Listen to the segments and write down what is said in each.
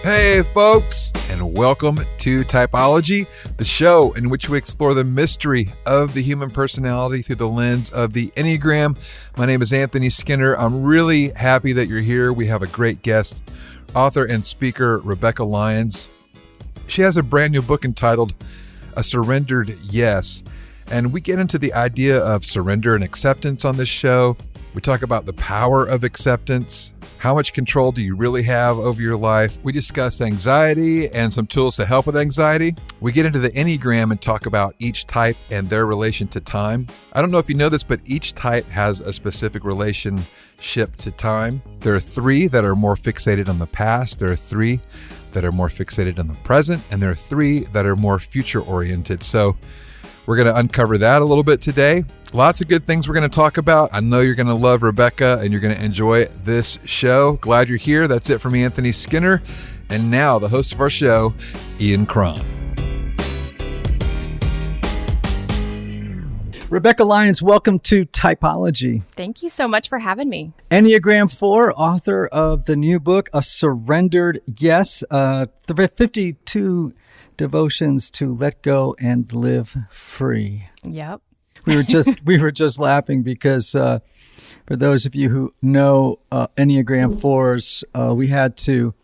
Hey, folks, and welcome to Typology, the show in which we explore the mystery of the human personality through the lens of the Enneagram. My name is Anthony Skinner. I'm really happy that you're here. We have a great guest, author and speaker, Rebekah Lyons. She has a brand new book entitled A Surrendered Yes, and we get into the idea of surrender and acceptance on this show. We talk about the power of acceptance. How much control do you really have over your life? We discuss anxiety and some tools to help with anxiety. We get into the Enneagram and talk about each type and their relation to time. I don't know if you know this, but each type has a specific relationship to time. There are 3 that are more fixated on the past. There are 3 that are more fixated on the present. And there are 3 that are more future-oriented. So we're going to uncover that a little bit today. Lots of good things we're going to talk about. I know you're going to love Rebekah and you're going to enjoy this show. Glad you're here. That's it for me, Anthony Skinner. And now the host of our show, Ian Cron. Rebekah Lyons, welcome to Typology. Thank you so much for having me. Enneagram 4, author of the new book, A Surrendered Yes, 52 Devotions to Let Go and Live Free. Yep. We were just laughing because for those of you who know Enneagram 4s, we had to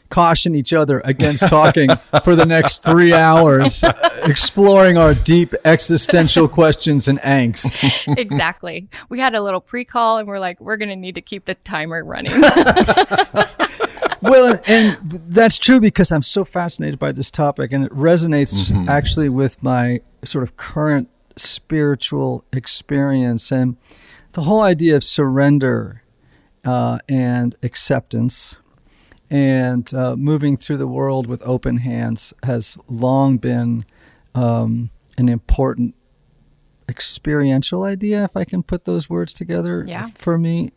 caution each other against talking for the next 3 hours, exploring our deep existential questions and angst. Exactly. We had a little pre-call and we're like, we're going to need to keep the timer running. Well, and that's true because I'm so fascinated by this topic, and it resonates actually with my sort of current spiritual experience. And the whole idea of surrender and acceptance and moving through the world with open hands has long been an important experiential idea, if I can put those words together for me.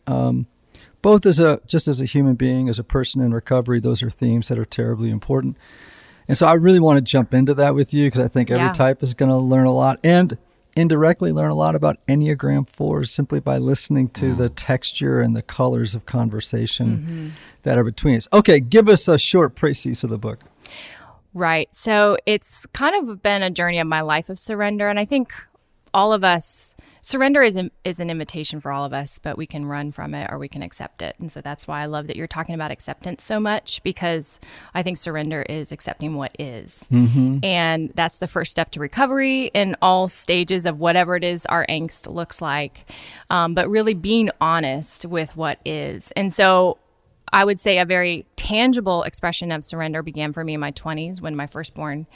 Both as a human being, as a person in recovery, those are themes that are terribly important. And so I really want to jump into that with you because I think every type is going to learn a lot and indirectly learn a lot about Enneagram 4s simply by listening to the texture and the colors of conversation that are between us. Okay, give us a short précis of the book. Right. So it's kind of been a journey of my life of surrender. And I think all of us, surrender is an invitation for all of us, but we can run from it or we can accept it. And so that's why I love that you're talking about acceptance so much, because I think surrender is accepting what is. And that's the first step to recovery in all stages of whatever it is our angst looks like, but really being honest with what is. And so I would say a very tangible expression of surrender began for me in my 20s when my firstborn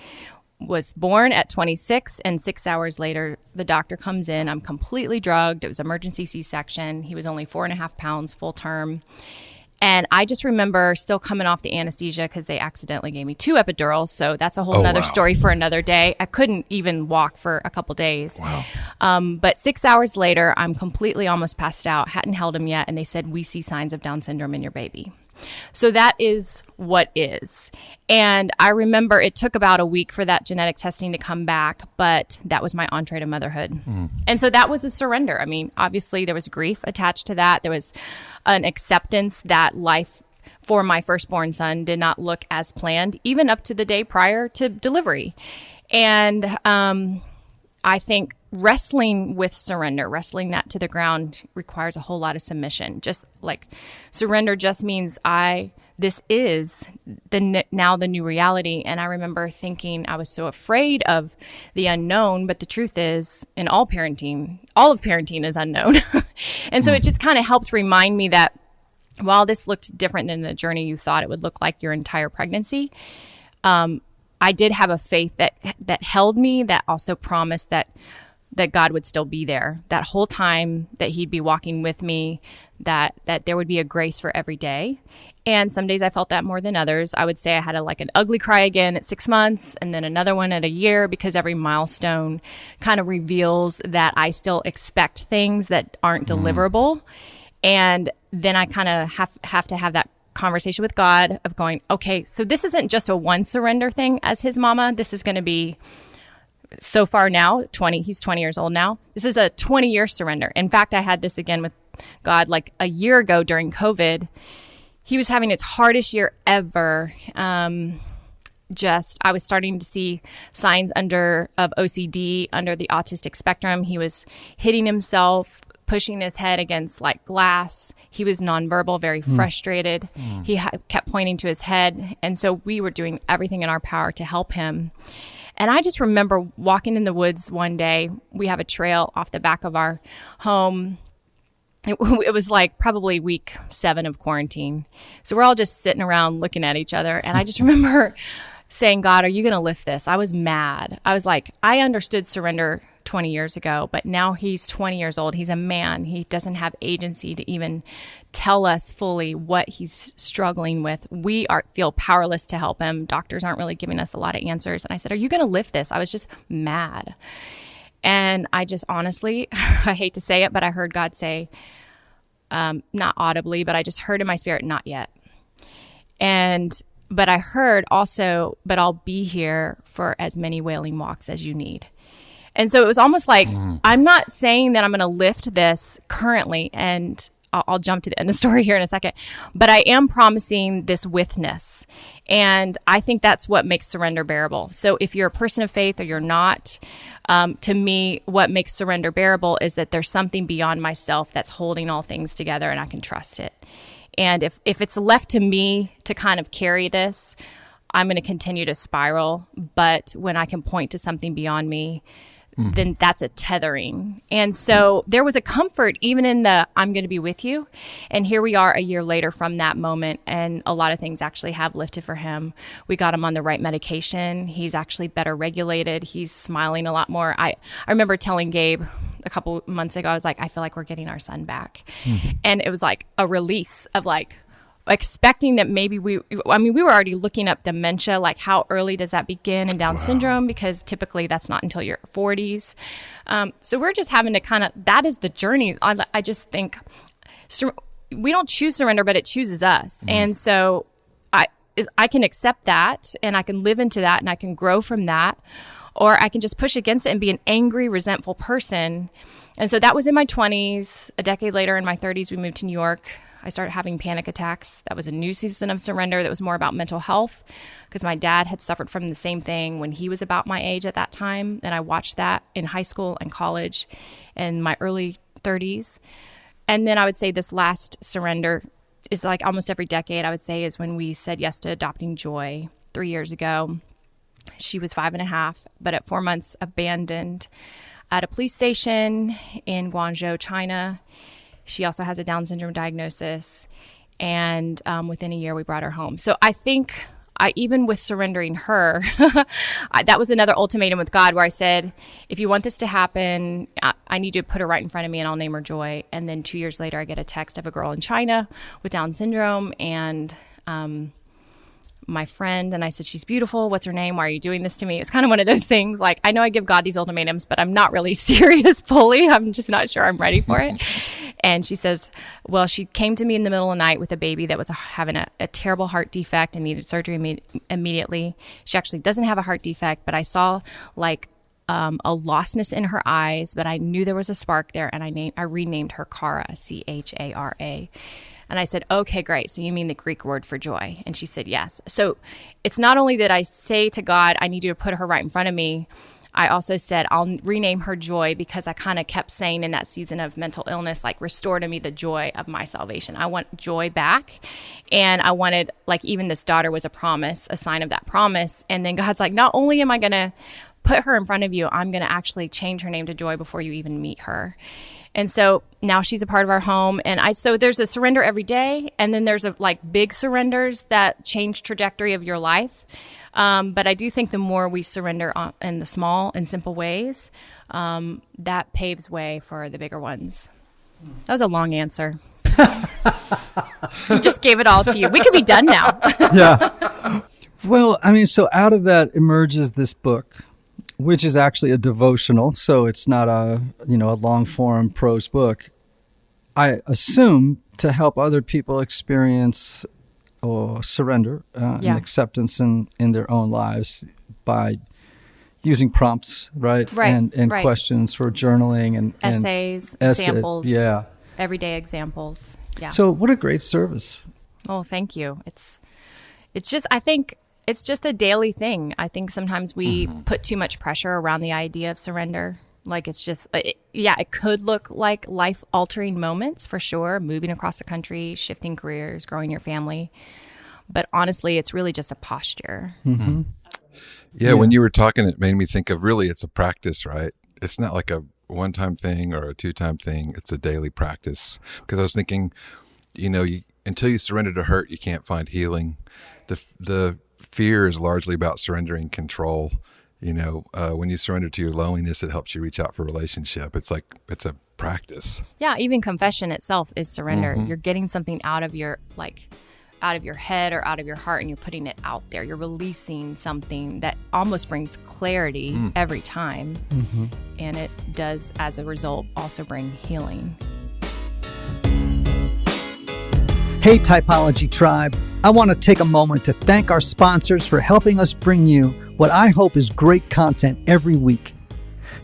was born at 26, and 6 hours later, the doctor comes in. I'm completely drugged. It was emergency C-section. He was only 4.5 pounds full term. And I just remember still coming off the anesthesia because they accidentally gave me 2 epidurals. So that's a whole nother story for another day. I couldn't even walk for a couple days. But 6 hours later, I'm completely almost passed out, hadn't held him yet. And they said, we see signs of Down syndrome in your baby. So that is what is. And I remember it took about a week for that genetic testing to come back, but that was my entree to motherhood. And so that was a surrender. I mean, obviously there was grief attached to that. There was an acceptance that life for my firstborn son did not look as planned, even up to the day prior to delivery. And I think wrestling with surrender, wrestling that to the ground requires a whole lot of submission. Just like surrender just means this is now the new reality. And I remember thinking I was so afraid of the unknown, but the truth is in all of parenting is unknown. And so it just kind of helped remind me that while this looked different than the journey you thought it would look like your entire pregnancy, I did have a faith that held me, that also promised that God would still be there that whole time, that he'd be walking with me, that there would be a grace for every day. And some days I felt that more than others. I would say I had an ugly cry again at 6 months and then another one at a year, because every milestone kind of reveals that I still expect things that aren't deliverable. And then I kind of have to have that conversation with God of going, okay, so this isn't just a one surrender thing as his mama. This is going to be, so far now, he's 20 years old now. This is a 20-year surrender. In fact, I had this again with God like a year ago during COVID. he was having his hardest year ever. I was starting to see signs of OCD under the autistic spectrum. He was hitting himself, pushing his head against like glass. He was nonverbal, very frustrated. He kept pointing to his head. And so we were doing everything in our power to help him. And I just remember walking in the woods one day. We have a trail off the back of our home. It was like probably week 7 of quarantine. So we're all just sitting around looking at each other. And I just remember saying, God, are you going to lift this? I was mad. I was like, I understood surrender 20 years ago, but now he's 20 years old. He's a man. He doesn't have agency to even tell us fully what he's struggling with. We feel powerless to help him. Doctors aren't really giving us a lot of answers. And I said, are you going to lift this? I was just mad. And I just honestly, I hate to say it, but I heard God say, not audibly, but I just heard in my spirit, not yet. But I heard also, but I'll be here for as many wailing walks as you need. And so it was almost like, I'm not saying that I'm going to lift this currently, and I'll jump to the end of the story here in a second, but I am promising this withness. And I think that's what makes surrender bearable. So if you're a person of faith or you're not, to me, what makes surrender bearable is that there's something beyond myself that's holding all things together, and I can trust it. And if it's left to me to kind of carry this, I'm going to continue to spiral. But when I can point to something beyond me, then that's a tethering. And so there was a comfort even in the, I'm going to be with you. And here we are a year later from that moment. And a lot of things actually have lifted for him. We got him on the right medication. He's actually better regulated. He's smiling a lot more. I remember telling Gabe a couple months ago, I was like, I feel like we're getting our son back. And it was like a release of like, expecting that maybe we were already looking up dementia, like how early does that begin, and Down syndrome, because typically that's not until your 40s. So we're just having to that is the journey. I just think we don't choose surrender, but it chooses us. And so I can accept that, and I can live into that, and I can grow from that, or I can just push against it and be an angry, resentful person. And so that was in my 20s. A decade later, in my 30s, we moved to New York. I started having panic attacks. That was a new season of surrender that was more about mental health, because my dad had suffered from the same thing when he was about my age at that time. And I watched that in high school and college and my early 30s. And then I would say this last surrender is like almost every decade, I would say, is when we said yes to adopting Joy 3 years ago. She was 5.5, but at 4 months abandoned at a police station in Guangzhou, China. She also has a Down syndrome diagnosis, and within a year, we brought her home. So I think even with surrendering her, that was another ultimatum with God, where I said, if you want this to happen, I need you to put her right in front of me, and I'll name her Joy. And then 2 years later, I get a text of a girl in China with Down syndrome, and my friend, and I said, she's beautiful. What's her name? Why are you doing this to me? It's kind of one of those things, like, I know I give God these ultimatums, but I'm not really serious fully. I'm just not sure I'm ready for it. And she says, well, she came to me in the middle of the night with a baby that was having a terrible heart defect and needed surgery immediately. She actually doesn't have a heart defect, but I saw like a lostness in her eyes, but I knew there was a spark there, and I renamed her Cara, Chara. And I said, okay, great. So you mean the Greek word for joy? And she said, yes. So it's not only that I say to God, I need you to put her right in front of me. I also said, I'll rename her Joy, because I kind of kept saying in that season of mental illness, like, restore to me the joy of my salvation. I want joy back. And I wanted, like, even this daughter was a promise, a sign of that promise. And then God's like, not only am I going to put her in front of you, I'm going to actually change her name to Joy before you even meet her. And so now she's a part of our home. And so there's a surrender every day. And then there's big surrenders that change trajectory of your life. But I do think the more we surrender in the small and simple ways, that paves way for the bigger ones. That was a long answer. Just gave it all to you. We could be done now. Yeah. Well, I mean, so out of that emerges this book, which is actually a devotional. So it's not a long form prose book. I assume to help other people experience or surrender and acceptance in their own lives by using prompts, right? And right. questions for journaling and essays, examples, yeah, everyday examples. Yeah. So what a great service. Oh, thank you. It's just, I think it's just a daily thing. I think sometimes we put too much pressure around the idea of surrender. Like it's just, it could look like life-altering moments for sure, moving across the country, shifting careers, growing your family. But honestly, it's really just a posture. Mm-hmm. Yeah, when you were talking, it made me think of really it's a practice, right? It's not like a one-time thing or a two-time thing. It's a daily practice. Because I was thinking, until you surrender to hurt, you can't find healing. The fear is largely about surrendering control. When you surrender to your loneliness, it helps you reach out for a relationship. It's like, it's a practice. Yeah, even confession itself is surrender. You're getting something out of your head or out of your heart, and you're putting it out there. You're releasing something that almost brings clarity every time. And it does, as a result, also bring healing. Hey, Typology Tribe. I want to take a moment to thank our sponsors for helping us bring you what I hope is great content every week.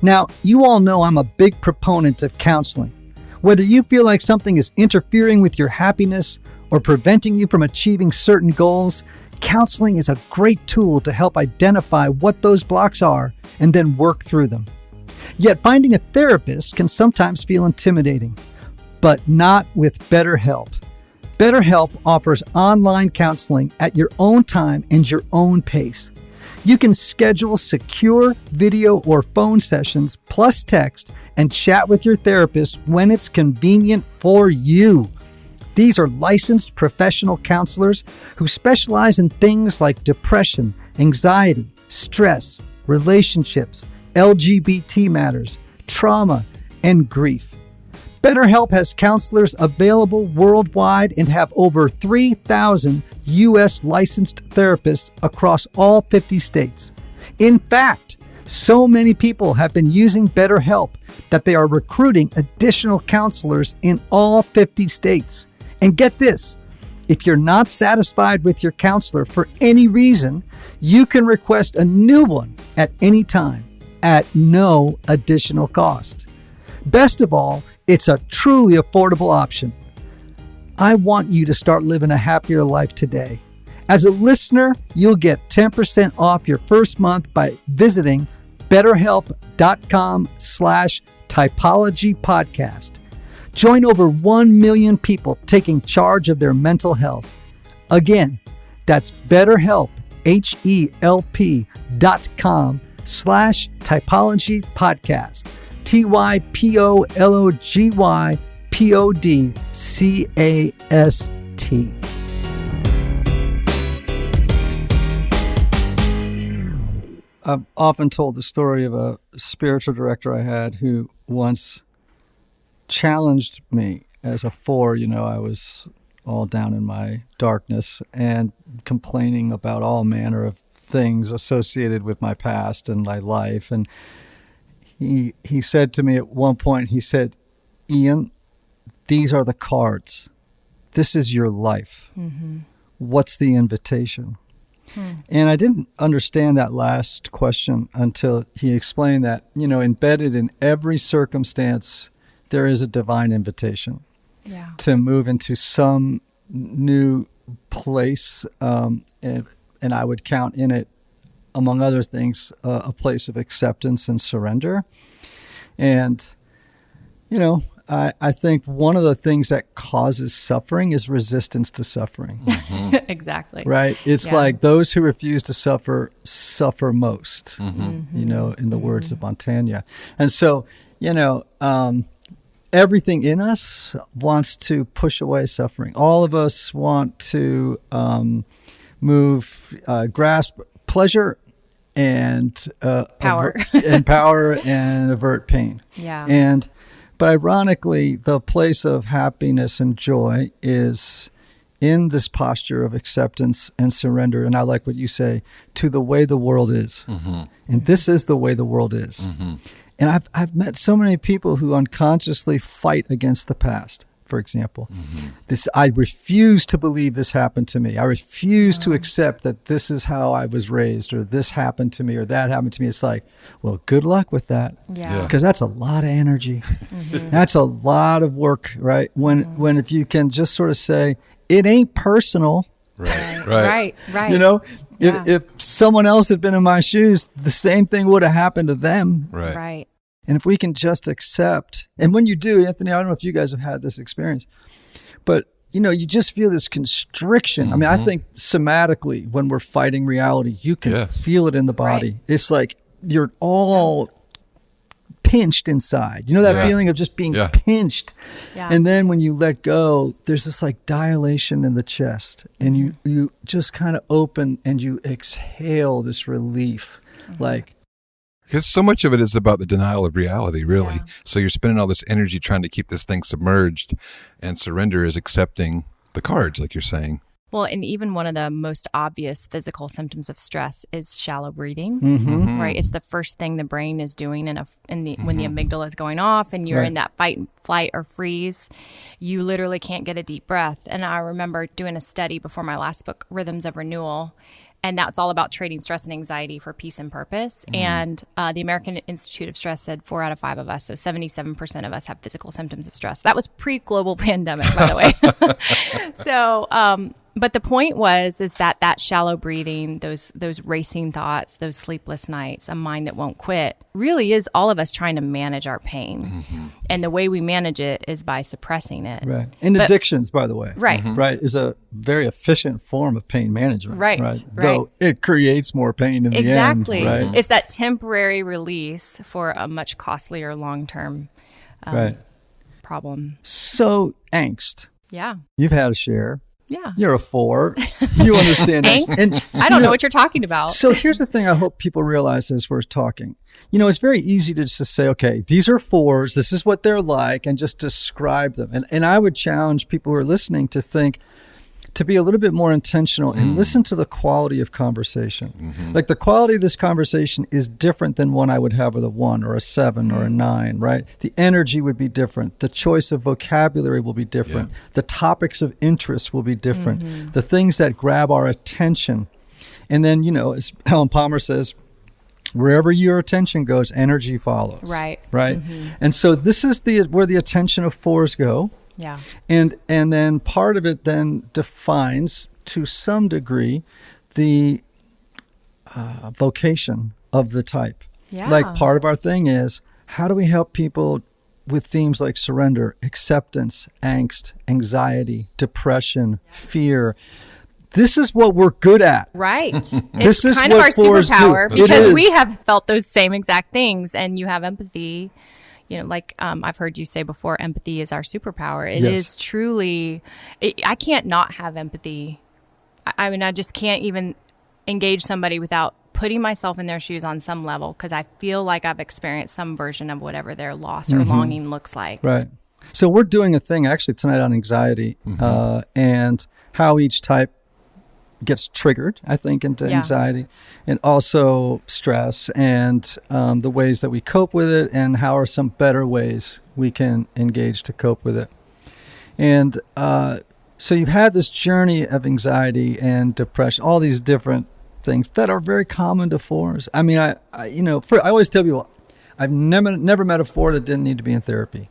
Now, you all know I'm a big proponent of counseling. Whether you feel like something is interfering with your happiness or preventing you from achieving certain goals, counseling is a great tool to help identify what those blocks are and then work through them. Yet finding a therapist can sometimes feel intimidating, but not with BetterHelp. BetterHelp offers online counseling at your own time and your own pace. You can schedule secure video or phone sessions plus text and chat with your therapist when it's convenient for you. These are licensed professional counselors who specialize in things like depression, anxiety, stress, relationships, LGBT matters, trauma, and grief. BetterHelp has counselors available worldwide and have over 3,000 U.S. licensed therapists across all 50 states. In fact, so many people have been using BetterHelp that they are recruiting additional counselors in all 50 states. And get this, if you're not satisfied with your counselor for any reason, you can request a new one at any time at no additional cost. Best of all, it's a truly affordable option. I want you to start living a happier life today. As a listener, you'll get 10% off your first month by visiting BetterHelp.com/typologypodcast. Join over 1 million people taking charge of their mental health. Again, that's BetterHelp, HELP.com/typologypodcast. TYPOLOGYPODCAST. I've often told the story of a spiritual director I had who once challenged me as a 4. I was all down in my darkness and complaining about all manner of things associated with my past and my life. And he said to me at one point, he said, "Ian, these are the cards. This is your life. What's the invitation?" And I didn't understand that last question until he explained that, embedded in every circumstance, there is a divine invitation to move into some new place. And I would count in it, among other things, a place of acceptance and surrender. And, I think one of the things that causes suffering is resistance to suffering. Exactly. Right? It's like those who refuse to suffer most, in the words of Montaigne. And so, everything in us wants to push away suffering. All of us want to grasp pleasure and power and avert pain. Yeah. But ironically, the place of happiness and joy is in this posture of acceptance and surrender. And I like what you say, to the way the world is. And this is the way the world is. And I've met so many people who unconsciously fight against the past. For example, I refuse to believe this happened to me. I refuse to accept that this is how I was raised, or this happened to me, or that happened to me. It's like, well, good luck with that. Because that's a lot of energy. That's a lot of work, right? When if you can just sort of say, it ain't personal. Right. You know, Yeah. if someone else had been in my shoes, the same thing would have happened to them. Right. And if we can just accept, and when you do, Anthony, I don't know if you guys have had this experience, but you know, you just feel this constriction. I mean, I think somatically, when we're fighting reality, you can feel it in the body. Right. It's like you're all pinched inside. You know that feeling of just being pinched? Yeah. And then when you let go, there's this like dilation in the chest, and you just kind of open and you exhale this relief. Like, because so much of it is about the denial of reality, really. Yeah. So you're spending all this energy trying to keep this thing submerged, and surrender is accepting the cards, like you're saying. Well, and even one of the most obvious physical symptoms of stress is shallow breathing, right? It's the first thing the brain is doing when the amygdala is going off and you're in that fight, flight, or freeze. You literally can't get a deep breath. And I remember doing a study before my last book, Rhythms of Renewal, and that's all about trading stress and anxiety for peace and purpose. And the American Institute of Stress said 4 out of 5 of us, so 77% of us have physical symptoms of stress. That was pre-global pandemic, by the way. So, but the point is that shallow breathing, those racing thoughts, those sleepless nights, a mind that won't quit, really is all of us trying to manage our pain. And the way we manage it is by suppressing it. right. And addictions, by the way. Right. Right, is a very efficient form of pain management. Right. Though it creates more pain in the end. Exactly. Right. It's that temporary release for a much costlier long-term problem. So, angst. Yeah. You've had a share. Yeah. You're a 4. You understand Angst? And I don't know what you're talking about. So here's the thing I hope people realize as we're talking. You know, it's very easy to just say, okay, these are 4s. This is what they're like, and just describe them. And I would challenge people who are listening to think, to be a little bit more intentional and listen to the quality of conversation. Like the quality of this conversation is different than one I would have with a 1 or a 7 or a 9, right? The energy would be different. The choice of vocabulary will be different. The topics of interest will be different. The things that grab our attention. And then, you know, as Helen Palmer says, wherever your attention goes, energy follows. Right. And so this is where the attention of 4s go. Yeah. And then part of it then defines, to some degree, the vocation of the type. Yeah. Like part of our thing is, how do we help people with themes like surrender, acceptance, angst, anxiety, depression, fear? This is what we're good at. Right. This is kind of what our 4s superpower do. It because is. we have felt those same exact things, and you have empathy. You know, like I've heard you say before, empathy is our superpower. It is truly, I can't not have empathy. I mean, I just can't even engage somebody without putting myself in their shoes on some level, because I feel like I've experienced some version of whatever their loss or longing looks like. Right. So we're doing a thing actually tonight on anxiety and how each type gets triggered, I think, into anxiety, and also stress, and the ways that we cope with it, and how are some better ways we can engage to cope with it. And so you've had this journey of anxiety and depression, all these different things that are very common to 4s. I mean, I always tell people, I've never met a 4 that didn't need to be in therapy.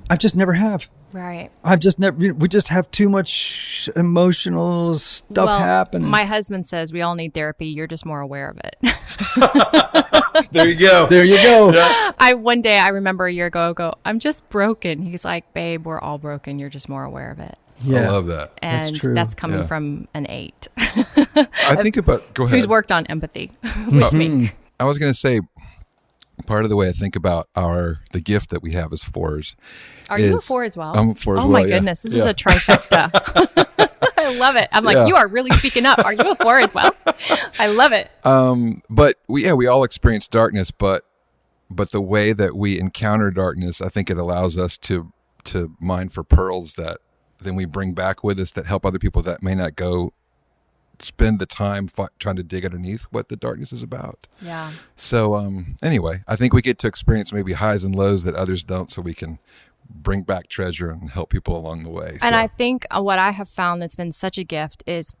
I just never have. Right. I've just never. We just have too much emotional stuff happening. My husband says we all need therapy. You're just more aware of it. There you go. There you go. Yeah. One day I remember a year ago, I'm just broken. He's like, babe, we're all broken. You're just more aware of it. I love that. And that's coming from an 8. I think about, go ahead. Who's worked on empathy with me. I was going to say, part of the way I think about the gift that we have as 4s. Are you a 4 as well? I'm a 4 as well. Oh my goodness, this is a trifecta. I love it. I'm like, you are really speaking up. Are you a 4 as well? I love it. But we all experience darkness, but the way that we encounter darkness, I think it allows us to mine for pearls that then we bring back with us that help other people that may not go spend the time trying to dig underneath what the darkness is about. Yeah. So anyway, I think we get to experience maybe highs and lows that others don't, so we can bring back treasure and help people along the way. And I think what I have found that's been such a gift is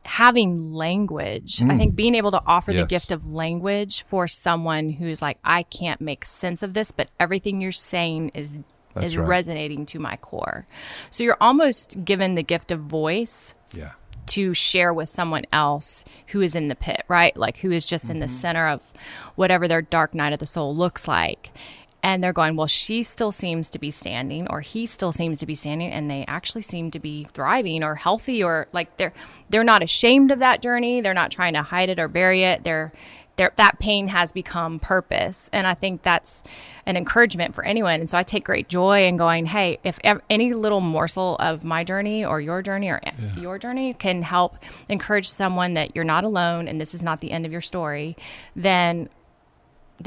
having language. I think being able to offer the gift of language for someone who's like, I can't make sense of this, but everything you're saying is is resonating to my core. So you're almost given the gift of voice to share with someone else who is in the pit, right? Like who is just in the center of whatever their dark night of the soul looks like. And they're going, well, she still seems to be standing, or he still seems to be standing, and they actually seem to be thriving or healthy, or like they're not ashamed of that journey. They're not trying to hide it or bury it. That pain has become purpose. And I think that's an encouragement for anyone. And so I take great joy in going, hey, if any little morsel of my journey or your journey can help encourage someone that you're not alone and this is not the end of your story, then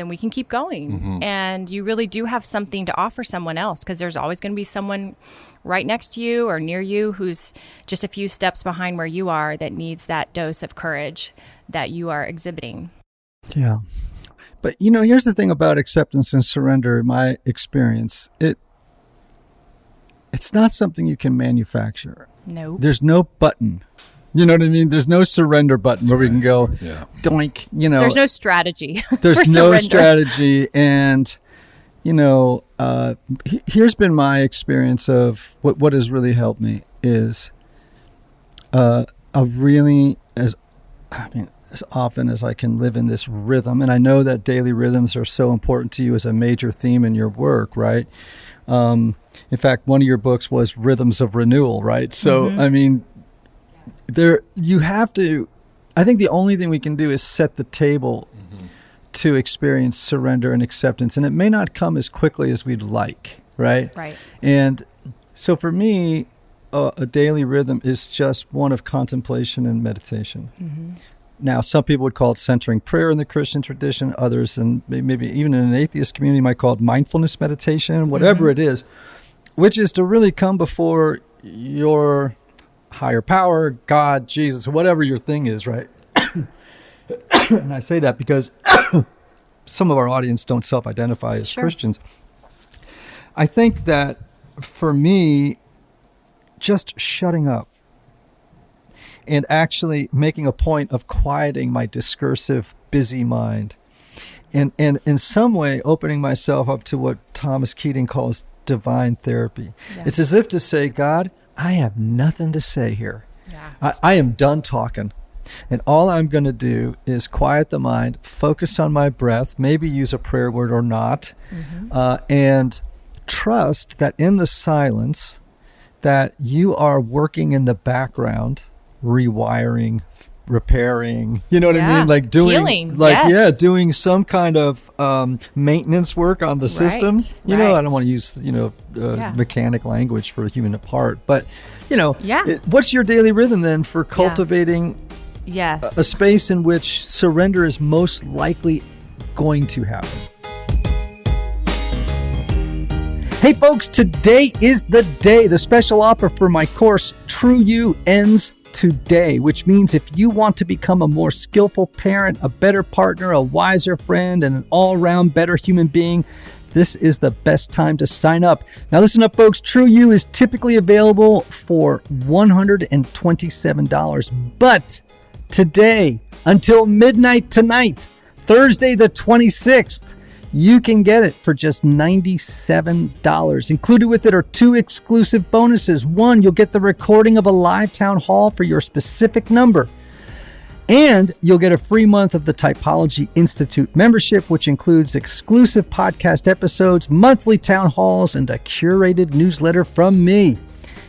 we can keep going. And you really do have something to offer someone else, because there's always going to be someone right next to you or near you who's just a few steps behind where you are that needs that dose of courage that you are exhibiting. Yeah. But, here's the thing about acceptance and surrender, in my experience. It's not something you can manufacture. No. There's no button. You know what I mean? There's no surrender button where we can go, doink, There's no strategy. There's no strategy. And, here's been my experience of what has really helped me is as often as I can live in this rhythm. And I know that daily rhythms are so important to you as a major theme in your work, right? In fact, one of your books was Rhythms of Renewal, right? So, I mean, you have to, I think the only thing we can do is set the table to experience surrender and acceptance. And it may not come as quickly as we'd like, right? Right. And so for me, a daily rhythm is just one of contemplation and meditation. Now, some people would call it centering prayer in the Christian tradition. Others, and maybe even in an atheist community, might call it mindfulness meditation, whatever it is, which is to really come before your higher power, God, Jesus, whatever your thing is, right? And I say that because some of our audience don't self-identify as Christians. I think that for me, just shutting up and actually making a point of quieting my discursive, busy mind, and in some way opening myself up to what Thomas Keating calls divine therapy. Yeah. It's as if to say, God, I have nothing to say here. Yeah, I am done talking. And all I'm going to do is quiet the mind, focus on my breath, maybe use a prayer word or not, and trust that in the silence that you are working in the background, rewiring, repairing, you know what I mean? Like doing healing. Doing some kind of maintenance work on the system. You know, I don't want to use, mechanic language for a human part, but what's your daily rhythm then for cultivating a space in which surrender is most likely going to happen? Hey folks, today is the day. The special offer for my course, True You, ends today, which means if you want to become a more skillful parent, a better partner, a wiser friend, and an all-around better human being, this is the best time to sign up. Now listen up, folks. True You is typically available for $127, but today, until midnight tonight, Thursday the 26th, you can get it for just $97. Included with it are 2 exclusive bonuses. One, you'll get the recording of a live town hall for your specific number. And you'll get a free month of the Typology Institute membership, which includes exclusive podcast episodes, monthly town halls, and a curated newsletter from me.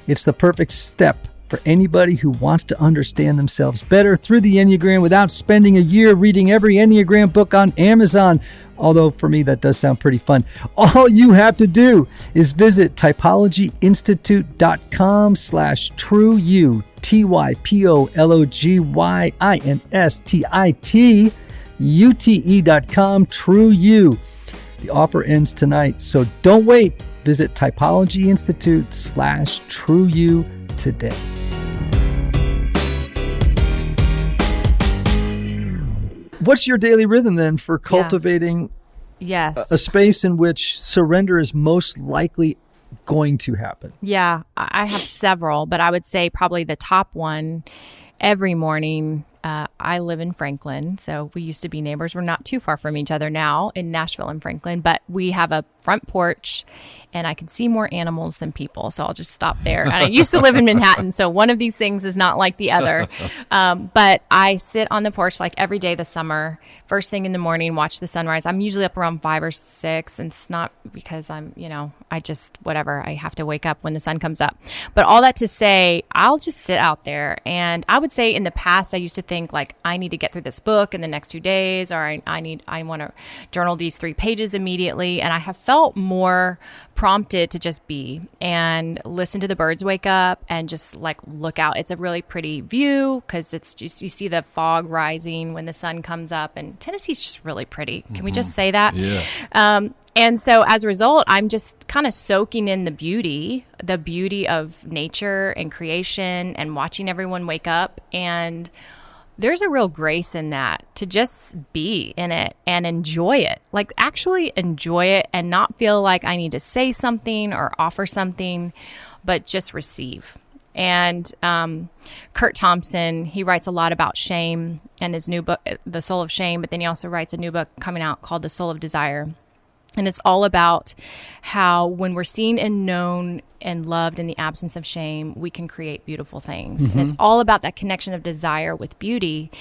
It's the perfect step for anybody who wants to understand themselves better through the Enneagram without spending a year reading every Enneagram book on Amazon. Although for me, that does sound pretty fun. All you have to do is visit typologyinstitute.com/trueyou, typologyinstitute.com, True You. The offer ends tonight, so don't wait. Visit typologyinstitute/trueyou today. What's your daily rhythm then for cultivating a space in which surrender is most likely going to happen? Yeah, I have several, but I would say probably the top one every morning I live in Franklin, so we used to be neighbors. We're not too far from each other now in Nashville and Franklin, but we have a front porch, and I can see more animals than people, so I'll just stop there. And I used to live in Manhattan, so one of these things is not like the other. But I sit on the porch like every day this summer, first thing in the morning, watch the sunrise. I'm usually up around 5 or 6, and it's not because I just, whatever, I have to wake up when the sun comes up. But all that to say, I'll just sit out there. And I would say in the past, I used to think like, I need to get through this book in the next 2 days, or I want to journal these 3 pages immediately. And I have felt more prompted to just be and listen to the birds wake up and just like look out. It's a really pretty view because it's just, you see the fog rising when the sun comes up, and Tennessee's just really pretty. Can we just say that? Yeah. And so as a result, I'm just kind of soaking in the beauty of nature and creation and watching everyone wake up. And there's a real grace in that, to just be in it and enjoy it, like actually enjoy it and not feel like I need to say something or offer something, but just receive. And Kurt Thompson, he writes a lot about shame and his new book, The Soul of Shame, but then he also writes a new book coming out called The Soul of Desire. And it's all about how when we're seen and known and loved in the absence of shame, we can create beautiful things. And it's all about that connection of desire with beauty.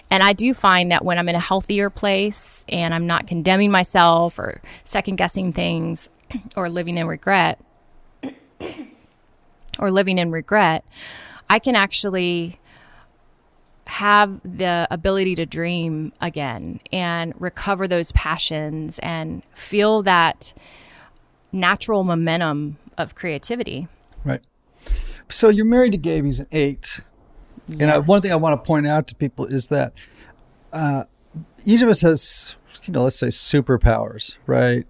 And I do find that when I'm in a healthier place and I'm not condemning myself or second guessing things or living in regret, I can actually have the ability to dream again and recover those passions and feel that natural momentum of creativity. Right. So you're married to Gabe. He's an 8. Yes. And one thing I want to point out to people is that each of us has, let's say superpowers, right?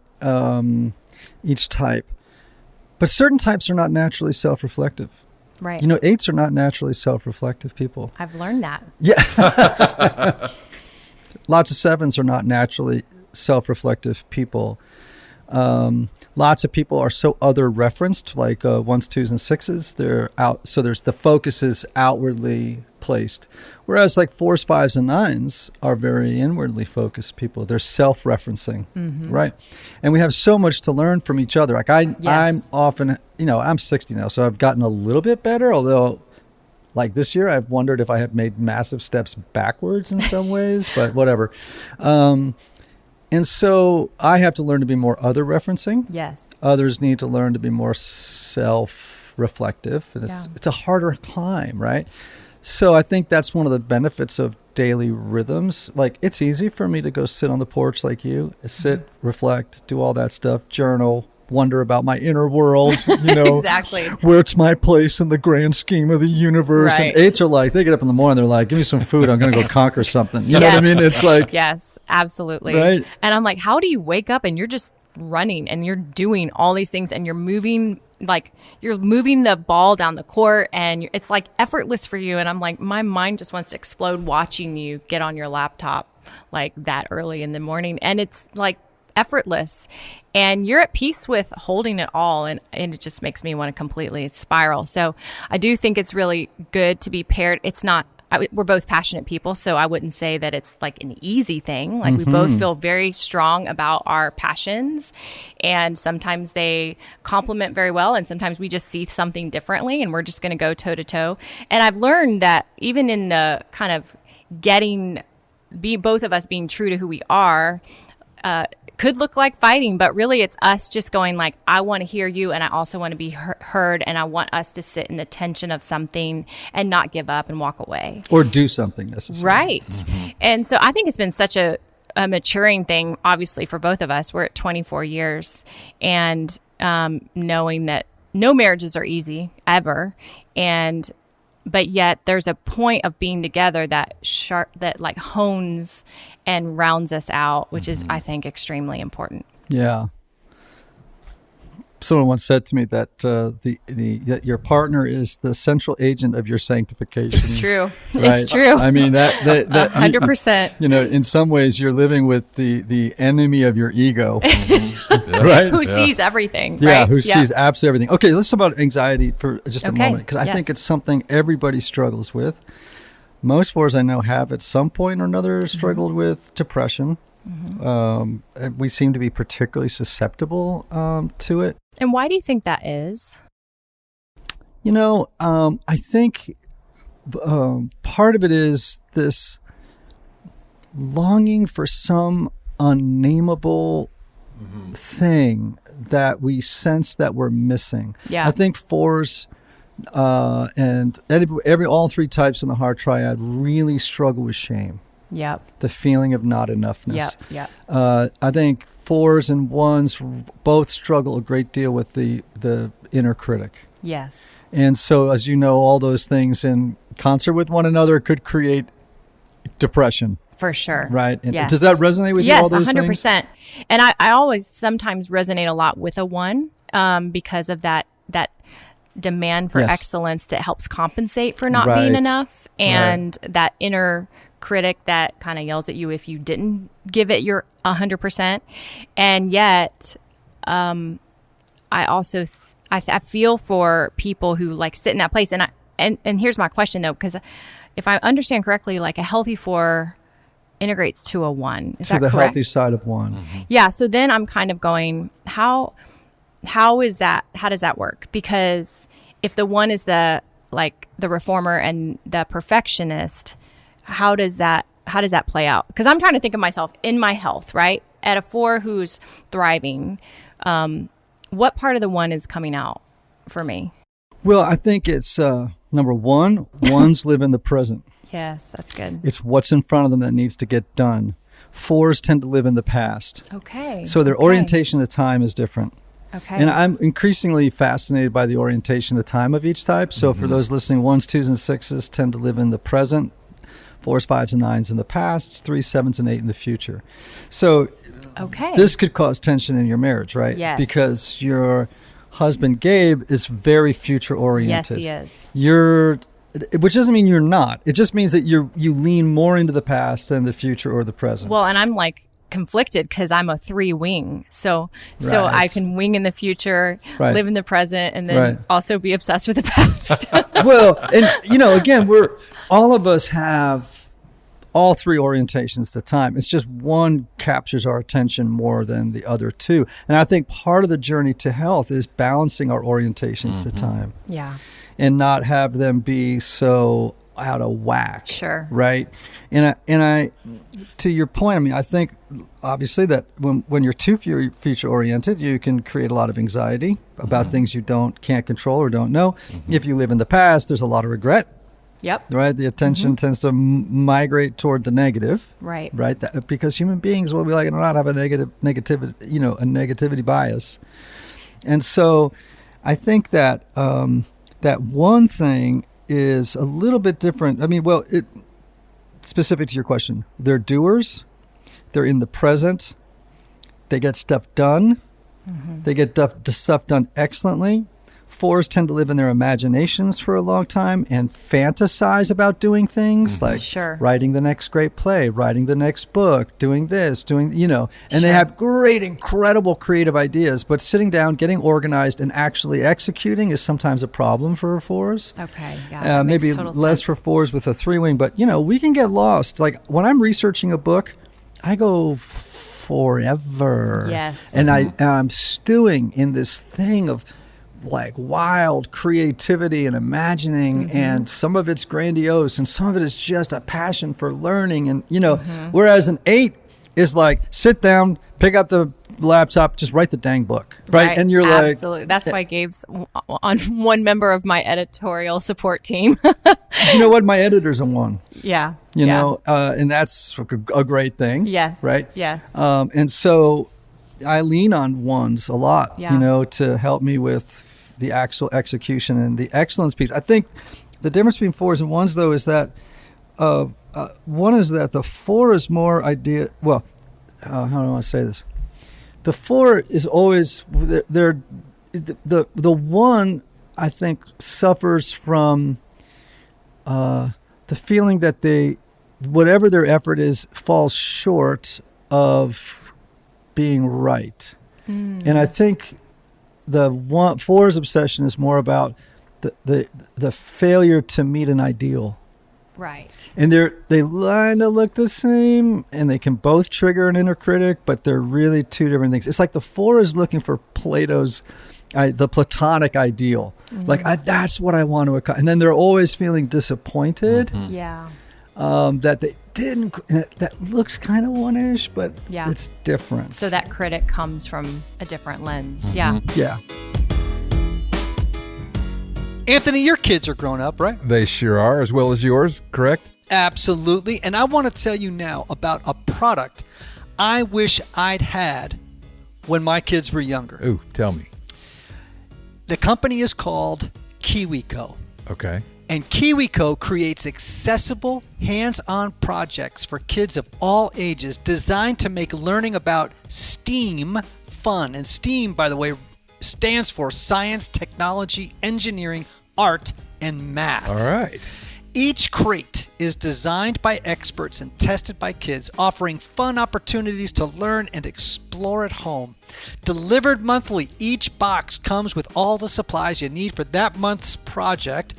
Each type. But certain types are not naturally self-reflective. Right. 8s are not naturally self-reflective people. I've learned that. Yeah. Lots of 7s are not naturally self-reflective people. Lots of people are so other referenced, like 1s, 2s, and 6s. They're out. So the focus is outwardly placed. Whereas like 4s, 5s, and 9s are very inwardly focused people. They're self-referencing, right? And we have so much to learn from each other. Like I'm often, I'm 60 now, so I've gotten a little bit better. Although, like this year, I've wondered if I have made massive steps backwards in some ways, but whatever. And so I have to learn to be more other referencing. Yes. Others need to learn to be more self-reflective. And it's a harder climb, right? So I think that's one of the benefits of daily rhythms. Like, it's easy for me to go sit on the porch like you, sit, reflect, do all that stuff, journal, wonder about my inner world, Exactly. Where's my place in the grand scheme of the universe. Right. And 8s are like, they get up in the morning, they're like, give me some food, I'm going to go conquer something. You know what I mean? It's like, yes, absolutely. Right. And I'm like, how do you wake up and you're just running and you're doing all these things and you're moving, like you're moving the ball down the court and it's like effortless for you. And I'm like, my mind just wants to explode watching you get on your laptop like that early in the morning. And it's like effortless. And you're at peace with holding it all. And it just makes me want to completely spiral. So I do think it's really good to be paired. It's not, we're both passionate people, so I wouldn't say that it's like an easy thing. Like we both feel very strong about our passions, and sometimes they complement very well, and sometimes we just see something differently, and we're just going to go toe to toe. And I've learned that even in the kind of both of us being true to who we are, could look like fighting, but really it's us just going like, I want to hear you and I also want to be heard, and I want us to sit in the tension of something and not give up and walk away. Or do something necessarily. Right. And so I think it's been such a maturing thing, obviously, for both of us. We're at 24 years and knowing that no marriages are easy ever. But yet there's a point of being together that like hones and rounds us out, which is, I think, extremely important. Yeah. Someone once said to me that that your partner is the central agent of your sanctification. It's true. Right? It's true. I mean, that 100%. In some ways, you're living with the enemy of your ego, right? Who sees everything. Yeah, right? who sees absolutely everything. Okay, let's talk about anxiety for just a moment, because I Yes. think it's something everybody struggles with. Most fours I know have at some point or another struggled with depression. We seem to be particularly susceptible to it. And why do you think that is? I think part of it is this longing for some unnameable thing that we sense that we're missing. Yeah. I think fours and all three types in the heart triad really struggle with shame. Yep. The feeling of not enoughness. Yep. I think fours and ones both struggle a great deal with the inner critic. Yes. And so, as you know, all those things in concert with one another could create depression. For sure. Right. And yes. Does that resonate with you, all those 100%. things? And I always sometimes resonate a lot with a one because of that demand for excellence that helps compensate for not being enough, and that inner critic that kind of yells at you if you didn't give it your 100%. And yet, I also I feel for people who like sit in that place. And here's my question though, because if I understand correctly, like a healthy four integrates to a one. Is that correct? To the healthy side of one. Yeah. So then I'm kind of going, how is that? How does that work? Because if the one is the reformer and the perfectionist, how does that play out? Because I'm trying to think of myself in my health, right? At a four who's thriving, what part of the one is coming out for me? Well, I think it's number one, ones live in the present. Yes, that's good. It's what's in front of them that needs to get done. Fours tend to live in the past. Okay. So their orientation to time is different. Okay. And I'm increasingly fascinated by the orientation to time of each type. So for those listening, ones, twos, and sixes tend to live in the present. Fours, fives, and nines in the past. 3, 7s, and 8 in the future. So this could cause tension in your marriage, right? Yes. Because your husband, Gabe, is very future-oriented. Yes, he is. Which doesn't mean you're not. It just means that you lean more into the past than the future or the present. Well, and I'm like conflicted because I'm a 3 wing. So I can wing in the future, live in the present, and then also be obsessed with the past. Well, and again, all of us have all 3 orientations to time. It's just one captures our attention more than the other 2. And I think part of the journey to health is balancing our orientations to time. Yeah. And not have them be so out of whack. Sure. Right. And I to your point, I mean, I think obviously that when you're too future oriented, you can create a lot of anxiety about things you can't control or don't know. If you live in the past, there's a lot of regret. Yep. Right. The attention tends to migrate toward the negative. Right. Right. Because human beings, what we like or not, have a negativity bias. And so I think that that one thing is a little bit different. I mean, specific to your question, they're doers. They're in the present. They get stuff done. They get stuff done excellently. Fours tend to live in their imaginations for a long time and fantasize about doing things like writing the next great play, writing the next book, doing this, and they have great, incredible creative ideas, but sitting down, getting organized, and actually executing is sometimes a problem for fours. Okay, yeah, maybe less sense for fours with a 3-wing, but we can get lost. Like when I'm researching a book, I go forever. Yes. And I'm stewing in this thing of like wild creativity and imagining, and some of it's grandiose and some of it is just a passion for learning, and whereas an 8 is like sit down, pick up the laptop, just write the dang book, right? And you're like, absolutely. That's why Gabe's on one member of my editorial support team. You know what, my editor's a 1. Yeah. You know, and that's a great thing. Yes. Right. Yes. And so I lean on 1s a lot, to help me with the actual execution and the excellence piece. I think the difference between 4s and 1s, though, is that one is that the 4 is more idea. Well, how do I want to say this? The 4 is always the 1. I think suffers from the feeling that whatever their effort is falls short of being right. And I think the 4's obsession is more about the failure to meet an ideal. Right. And they kind of look the same, and they can both trigger an inner critic, but they're really two different things. It's like the 4 is looking for Plato's, the Platonic ideal. Like, that's what I want to accomplish. And then they're always feeling disappointed Yeah. that they didn't. That looks kind of one-ish, but it's different. So that critic comes from a different lens. Yeah. Yeah. Anthony, your kids are grown up, right? They sure are, as well as yours, correct? Absolutely. And I want to tell you now about a product I wish I'd had when my kids were younger. Ooh, tell me. The company is called KiwiCo. Okay. And KiwiCo creates accessible, hands-on projects for kids of all ages designed to make learning about STEAM fun. And STEAM, by the way, stands for science, technology, engineering, art, and math. All right. Each crate is designed by experts and tested by kids, offering fun opportunities to learn and explore at home. Delivered monthly, each box comes with all the supplies you need for that month's project.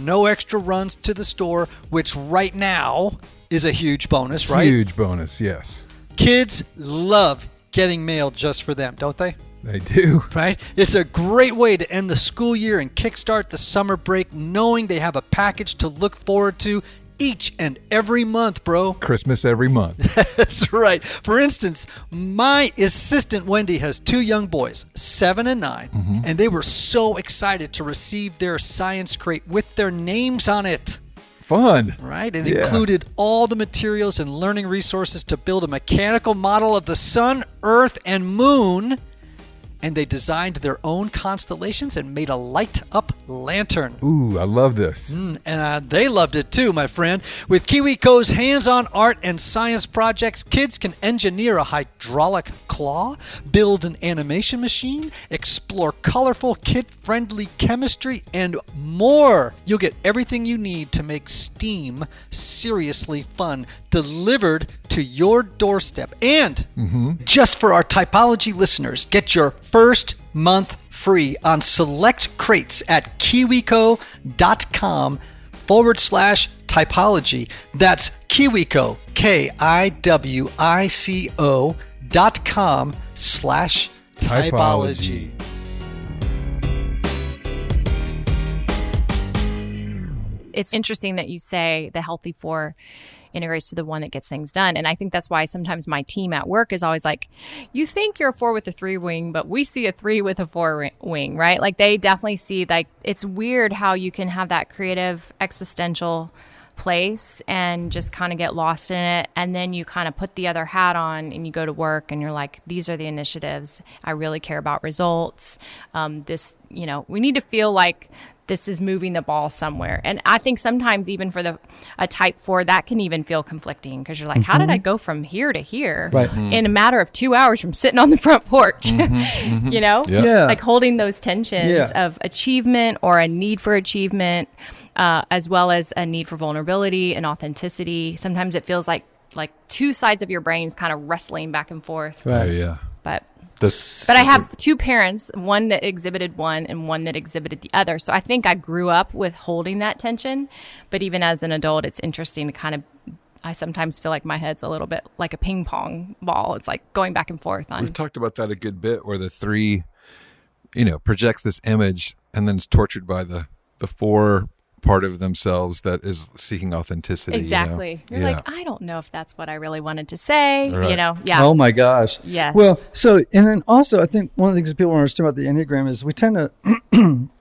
No extra runs to the store, which right now is a huge bonus, right? Huge bonus, yes. Kids love getting mail just for them, don't they? They do. Right? It's a great way to end the school year and kickstart the summer break knowing they have a package to look forward to each and every month, bro. Christmas every month. That's right. For instance, my assistant Wendy has 2 young boys, 7 and 9, and they were so excited to receive their science crate with their names on it. Fun. Right? It included all the materials and learning resources to build a mechanical model of the sun, earth, and moon. And they designed their own constellations and made a light-up lantern. Ooh, I love this. And they loved it too, my friend. With KiwiCo's hands-on art and science projects, kids can engineer a hydraulic claw, build an animation machine, explore colorful, kid-friendly chemistry, and more. You'll get everything you need to make STEAM seriously fun, delivered to your doorstep. And just for our typology listeners, get your first month free on select crates at kiwico.com/typology. That's KiwiCo, KIWICO.com/typology. It's interesting that you say the healthy 4 integrates to the one that gets things done. And I think that's why sometimes my team at work is always like, you think you're a 4 with a 3 wing, but we see a 3 with a 4 wing, right? Like they definitely see, like, it's weird how you can have that creative existential place and just kind of get lost in it. And then you kind of put the other hat on and you go to work and you're like, these are the initiatives. I really care about results. We need to feel like this is moving the ball somewhere. And I think sometimes even for a type 4, that can even feel conflicting because you're like, how did I go from here to here in a matter of 2 hours from sitting on the front porch? You know? Yeah. Like holding those tensions of achievement or a need for achievement, as well as a need for vulnerability and authenticity. Sometimes it feels like 2 sides of your brains kind of wrestling back and forth. Right. Oh, yeah. But I have 2 parents, one that exhibited one and one that exhibited the other. So I think I grew up with holding that tension. But even as an adult, it's interesting to kind of, I sometimes feel like my head's a little bit like a ping pong ball. It's like going back and forth on. We've talked about that a good bit where the 3, projects this image and then is tortured by the 4 part of themselves that is seeking authenticity. Exactly. You're like, I don't know if that's what I really wanted to say. Right. Yeah. Oh my gosh. Yes. Well, so, and then also I think one of the things people don't understand about the Enneagram is we tend to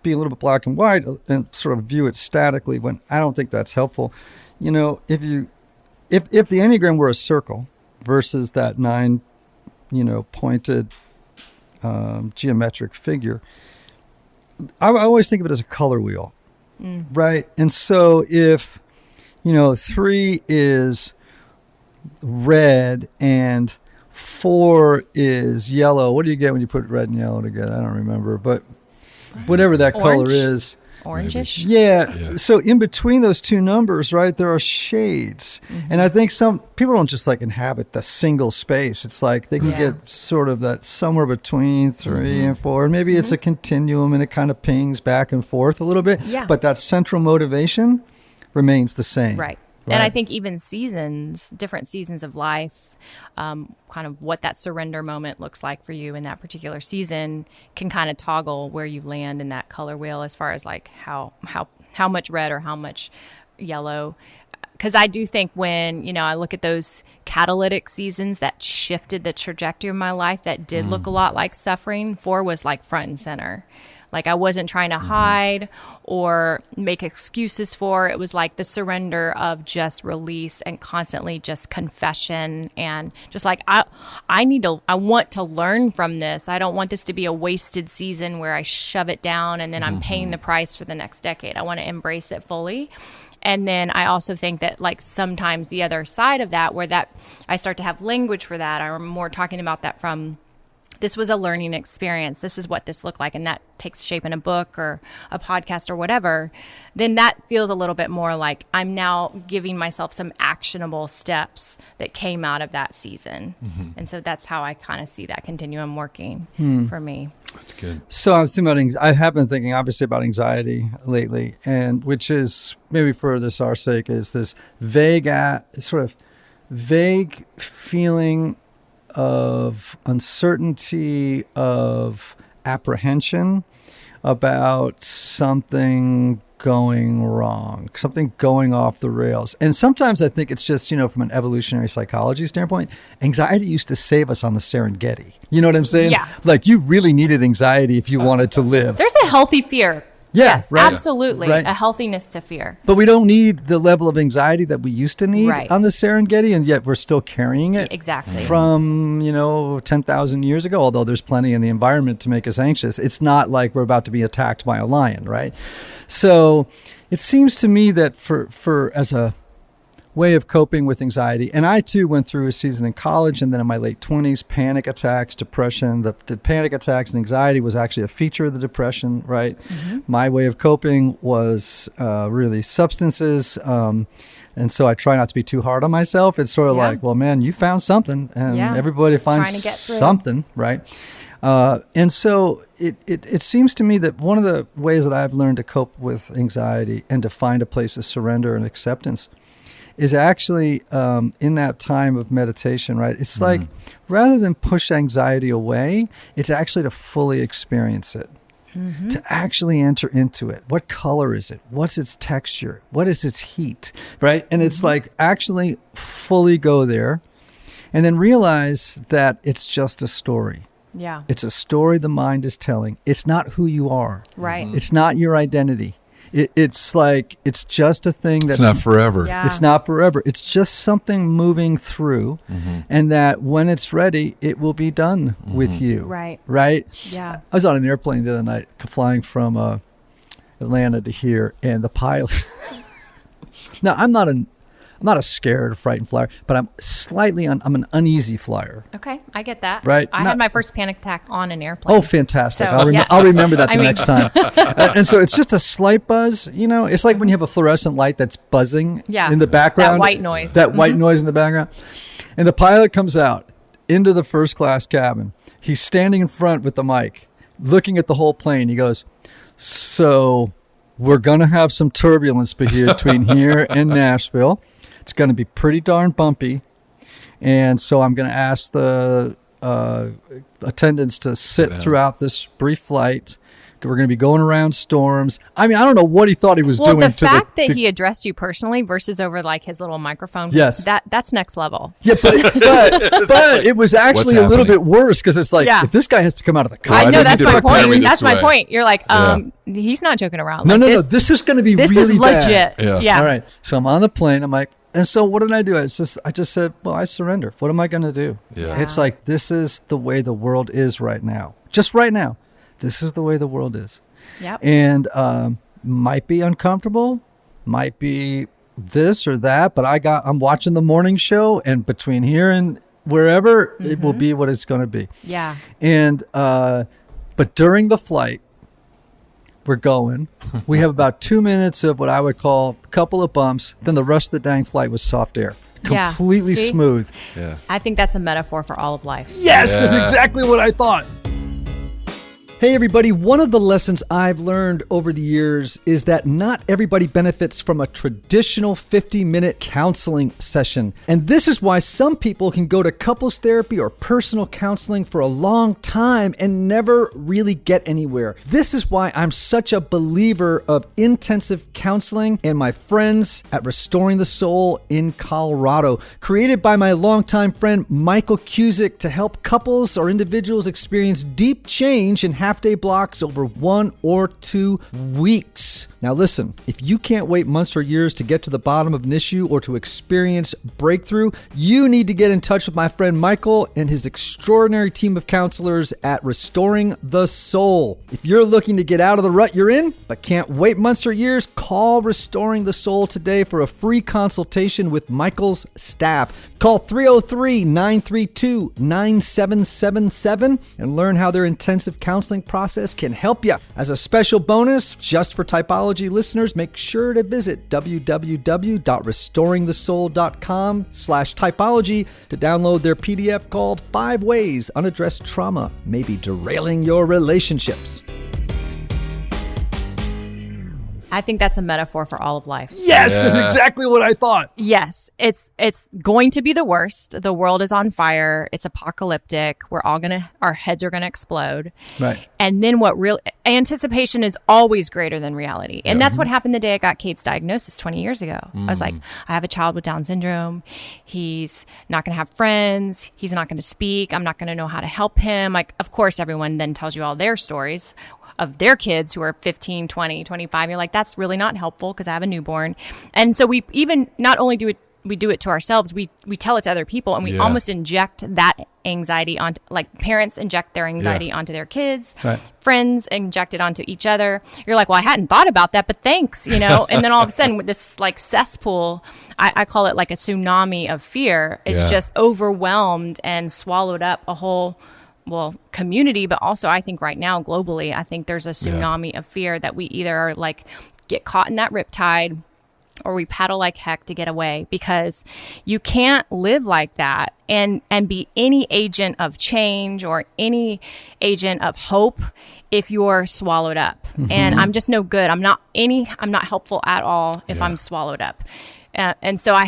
be a little bit black and white and sort of view it statically when I don't think that's helpful. If the Enneagram were a circle versus that 9, pointed geometric figure, I always think of it as a color wheel. Right. And so if, 3 is red and 4 is yellow, what do you get when you put red and yellow together? I don't remember, but whatever that color is. Orangish? Yeah. So in between those 2 numbers, right, there are shades. And I think some people don't just like inhabit the single space. It's like they can get sort of that somewhere between 3 and 4. Maybe it's a continuum and it kind of pings back and forth a little bit. Yeah. But that central motivation remains the same. Right. And I think even different seasons of life, kind of what that surrender moment looks like for you in that particular season can kind of toggle where you land in that color wheel as far as like how much red or how much yellow. Because I do think when, I look at those catalytic seasons that shifted the trajectory of my life that did look a lot like suffering, 4 was like front and center. Like I wasn't trying to hide or make excuses for. It was like the surrender of just release and constantly just confession and just like I want to learn from this. I don't want this to be a wasted season where I shove it down and then I'm paying the price for the next decade. I want to embrace it fully. And then I also think that like sometimes the other side of that where that I start to have language for that, I'm more talking about that from this was a learning experience. This is what this looked like. And that takes shape in a book or a podcast or whatever. Then that feels a little bit more like I'm now giving myself some actionable steps that came out of that season. And so that's how I kind of see that continuum working for me. That's good. So I have been thinking obviously about anxiety lately, and which is maybe for this our sake is this vague feeling of uncertainty, of apprehension about something going wrong, something going off the rails. And sometimes I think it's just, from an evolutionary psychology standpoint, anxiety used to save us on the Serengeti. You know what I'm saying? Yeah. Like you really needed anxiety if you wanted to live. There's a healthy fear. Yeah, yes, right. absolutely. Right. A healthiness to fear. But we don't need the level of anxiety that we used to need Right. on the Serengeti, and yet we're still carrying it Exactly. from, 10,000 years ago, although there's plenty in the environment to make us anxious. It's not like we're about to be attacked by a lion, right? So it seems to me that for as a way of coping with anxiety, and I too went through a season in college and then in my late 20s, panic attacks, depression. The panic attacks and anxiety was actually a feature of the depression, right? My way of coping was really substances, and so I try not to be too hard on myself. It's sort of like, well, man, you found something, and everybody finds Trying to get through. something, right? And so it seems to me that one of the ways that I've learned to cope with anxiety and to find a place of surrender and acceptance is actually in that time of meditation, right? It's like rather than push anxiety away, it's actually to fully experience it, to actually enter into it. What color is it? What's its texture? What is its heat, right? And it's like actually fully go there and then realize that it's just a story. Yeah. It's a story the mind is telling. It's not who you are. Right. It's not your identity. It's like, it's just a thing that's It's not forever. Yeah. It's not forever. It's just something moving through, and that when it's ready, it will be done with you. Right. Right? Yeah. I was on an airplane the other night flying from Atlanta to here, and the pilot. Now, I'm not a scared or frightened flyer, but I'm an uneasy flyer. Okay, I get that. Right. I had my first panic attack on an airplane. Oh, fantastic. So, yes. I'll remember that the I mean- next time. And so it's just a slight buzz, It's like when you have a fluorescent light that's buzzing in the background. That white noise. That white noise in the background. And the pilot comes out into the first class cabin. He's standing in front with the mic, looking at the whole plane. He goes, so we're going to have some turbulence between here and Nashville. It's going to be pretty darn bumpy. And so I'm going to ask the attendants to sit throughout this brief flight. We're going to be going around storms. I mean, I don't know what he thought he was doing. Well, the fact that he addressed you personally versus over like his little microphone, Yes. that's next level. Yeah, but it was actually a little bit worse because it's like, if this guy has to come out of the car. I know, that's my prepare me point. this That's my way. point. You're like, he's not joking around. No, Like, no, this is going to be this really is bad. legit. Yeah. All right. So I'm on the plane. I'm like, and so what did I do? I just said, well, I surrender. What am I going to do? Yeah. It's like, this is the way the world is right now. Just right now. This is the way the world is. Yep. And might be uncomfortable, might be this or that, but I'm watching the morning show, and between here and wherever, it will be what it's going to be. Yeah. And but during the flight, we're going. We have about 2 minutes of what I would call a couple of bumps. Then the rest of the dang flight was soft air. Yeah. Completely See? smooth. Yeah. I think that's a metaphor for all of life. Yes, that's Yeah. exactly what I thought. Hey everybody, one of the lessons I've learned over the years is that not everybody benefits from a traditional 50-minute counseling session. And this is why some people can go to couples therapy or personal counseling for a long time and never really get anywhere. This is why I'm such a believer of intensive counseling and my friends at Restoring the Soul in Colorado, created by my longtime friend Michael Cusick to help couples or individuals experience deep change in half-day blocks over 1 or 2 weeks. Now listen, if you can't wait months or years to get to the bottom of an issue or to experience breakthrough, you need to get in touch with my friend Michael and his extraordinary team of counselors at Restoring the Soul. If you're looking to get out of the rut you're in, but can't wait months or years, call Restoring the Soul today for a free consultation with Michael's staff. Call 303-932-9777 and learn how their intensive counseling process can help you. As a special bonus, just for Typology listeners, make sure to visit www.restoringthesoul.com/typology to download their PDF called 5 Ways Unaddressed Trauma May Be Derailing Your Relationships. I think that's a metaphor for all of life. Yes, that's exactly what I thought. Yes, it's going to be the worst. The world is on fire. It's apocalyptic. Our heads are gonna explode. Right. And then anticipation is always greater than reality. And that's what happened the day I got Kate's diagnosis 20 years ago. I was like, I have a child with Down syndrome. He's not gonna have friends. He's not gonna speak. I'm not gonna know how to help him. Like, of course, everyone then tells you all their stories of their kids who are 15, 20, 25. You're like, that's really not helpful because I have a newborn. And so we even not only do it to ourselves, we tell it to other people, and we almost inject that anxiety onto, like, parents inject their anxiety onto their kids, friends inject it onto each other. You're like, well, I hadn't thought about that, but thanks, and then all of a sudden with this like cesspool, I call it like a tsunami of fear, it's just overwhelmed and swallowed up a whole community, but also I think right now globally, I think there's a tsunami of fear that we either are like get caught in that riptide or we paddle like heck to get away, because you can't live like that and be any agent of change or any agent of hope if you're swallowed up. And I'm just no good. I'm not helpful at all if I'm swallowed up. And so I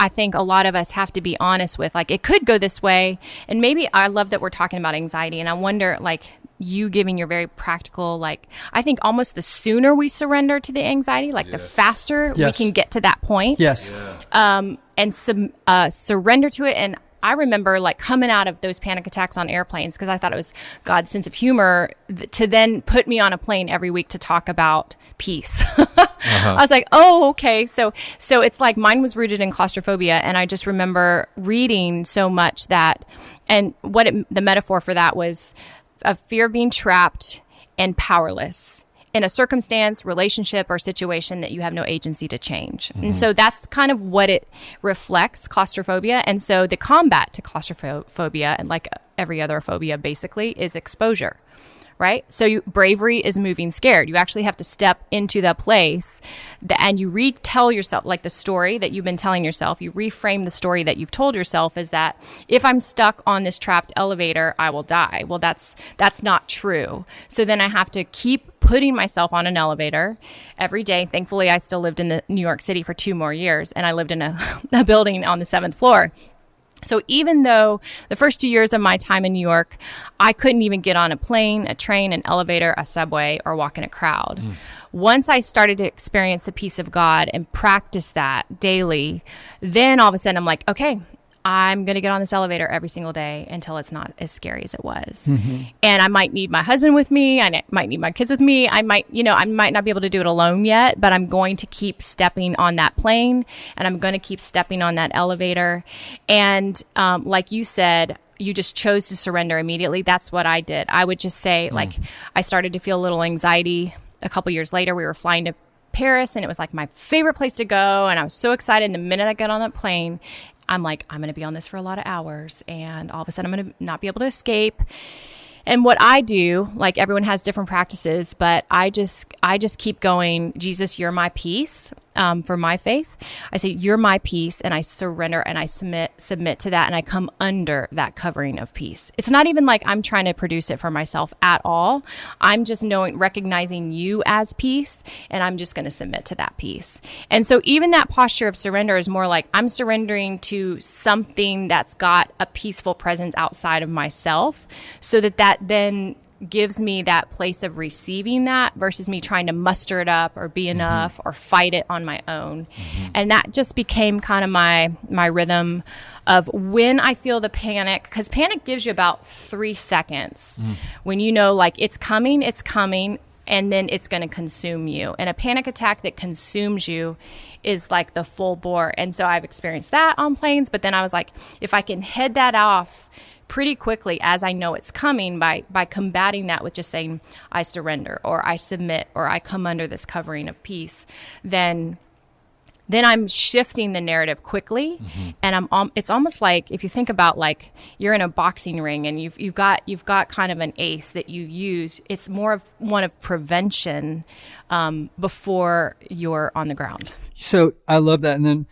think a lot of us have to be honest with, like, it could go this way. And maybe I love that we're talking about anxiety. And I wonder, like, you giving your very practical, like, I think almost the sooner we surrender to the anxiety, like the faster we can get to that point. Yes. And surrender to it. And I remember like coming out of those panic attacks on airplanes because I thought it was God's sense of humor to then put me on a plane every week to talk about peace. I was like, oh, okay. So it's like mine was rooted in claustrophobia. And I just remember reading so much that, and the metaphor for that was a fear of being trapped and powerless in a circumstance, relationship, or situation that you have no agency to change. And so that's kind of what it reflects, claustrophobia. And so the combat to claustrophobia, and like every other phobia basically, is exposure. Right? So bravery is moving scared. You actually have to step into the place and you retell yourself, like the story that you've been telling yourself, you reframe the story that you've told yourself is that if I'm stuck on this trapped elevator, I will die. Well, that's not true. So then I have to keep putting myself on an elevator every day. Thankfully, I still lived in New York City for 2 more years, and I lived in a building on the 7th floor. So even though the first 2 years of my time in New York, I couldn't even get on a plane, a train, an elevator, a subway, or walk in a crowd. Once I started to experience the peace of God and practice that daily, then all of a sudden I'm like, okay, I'm going to get on this elevator every single day until it's not as scary as it was. And I might need my husband with me. I might need my kids with me. I might not be able to do it alone yet, but I'm going to keep stepping on that plane and I'm going to keep stepping on that elevator. And like you said, you just chose to surrender immediately. That's what I did. I would just say, like, I started to feel a little anxiety. A couple years later, we were flying to Paris and it was like my favorite place to go. And I was so excited. And the minute I got on that plane, I'm like, I'm going to be on this for a lot of hours, and all of a sudden I'm going to not be able to escape. And what I do, like everyone has different practices, but I just keep going, Jesus, you're my peace. for my faith. I say, you're my peace, and I surrender and I submit to that, and I come under that covering of peace. It's not even like I'm trying to produce it for myself at all. I'm just recognizing you as peace, and I'm just going to submit to that peace. And so even that posture of surrender is more like I'm surrendering to something that's got a peaceful presence outside of myself, so that then gives me that place of receiving that versus me trying to muster it up or be enough or fight it on my own. And that just became kind of my rhythm of when I feel the panic, because panic gives you about 3 seconds when you know, like, it's coming, and then it's going to consume you. And a panic attack that consumes you is like the full bore. And so I've experienced that on planes, but then I was like, if I can head that off pretty quickly as I know it's coming by combating that with just saying, I surrender, or I submit, or I come under this covering of peace, then I'm shifting the narrative quickly. And it's almost like, if you think about, like, you're in a boxing ring and you've got kind of an ace that you use. It's more of one of prevention before you're on the ground. So I love that. And then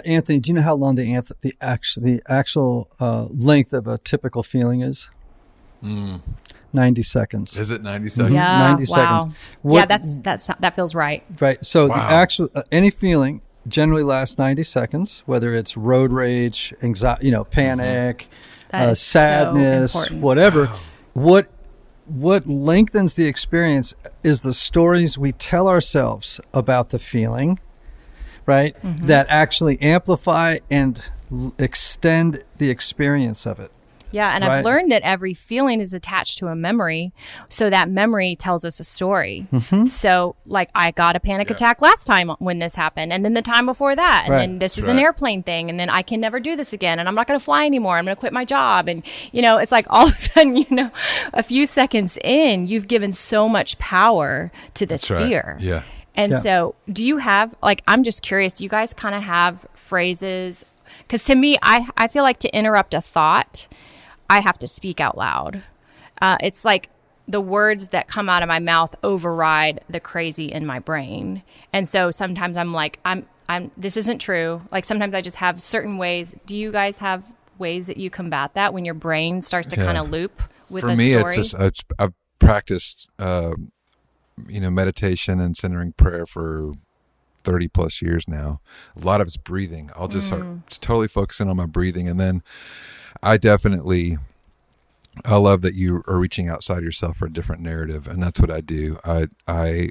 Anthony, do you know how long the actual length of a typical feeling is? 90 seconds. Is it 90 seconds? Yeah, 90 wow. seconds. Yeah, that feels right. Right. So Wow. the actual any feeling generally lasts 90 seconds, whether it's road rage, anxiety, panic, That is sadness, so important. whatever. What lengthens the experience is the stories we tell ourselves about the feeling, right? That actually amplify and extend the experience of it. Yeah, and Right. I've learned that every feeling is attached to a memory, so that memory tells us a story. So, like, I got a panic attack last time when this happened, and then the time before that, and Right. then this That's is an right. airplane thing, and then I can never do this again, and I'm not going to fly anymore. I'm going to quit my job, and it's like all of a sudden, a few seconds in, you've given so much power to this That's right. fear. Yeah. And Yeah. so, do you have, like, I'm just curious, do you guys kind of have phrases? Because to me, I feel like to interrupt a thought, I have to speak out loud. It's like the words that come out of my mouth override the crazy in my brain. And so sometimes I'm like, this isn't true. Like, sometimes I just have certain ways. Do you guys have ways that you combat that when your brain starts to kind of loop with For a me, story? it's just I've practiced, meditation and centering prayer for 30 plus years now. A lot of it's breathing. I'll just start totally focusing on my breathing, and then I love that you are reaching outside yourself for a different narrative, and that's what I do. I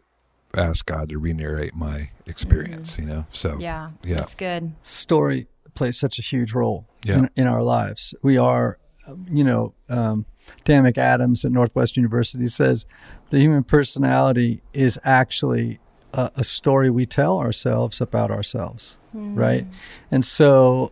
ask God to re-narrate my experience. So yeah, yeah. that's good. Story plays such a huge role Yeah. in our lives. We are, Dan McAdams at Northwestern University says the human personality is actually a story we tell ourselves about ourselves, right? And so,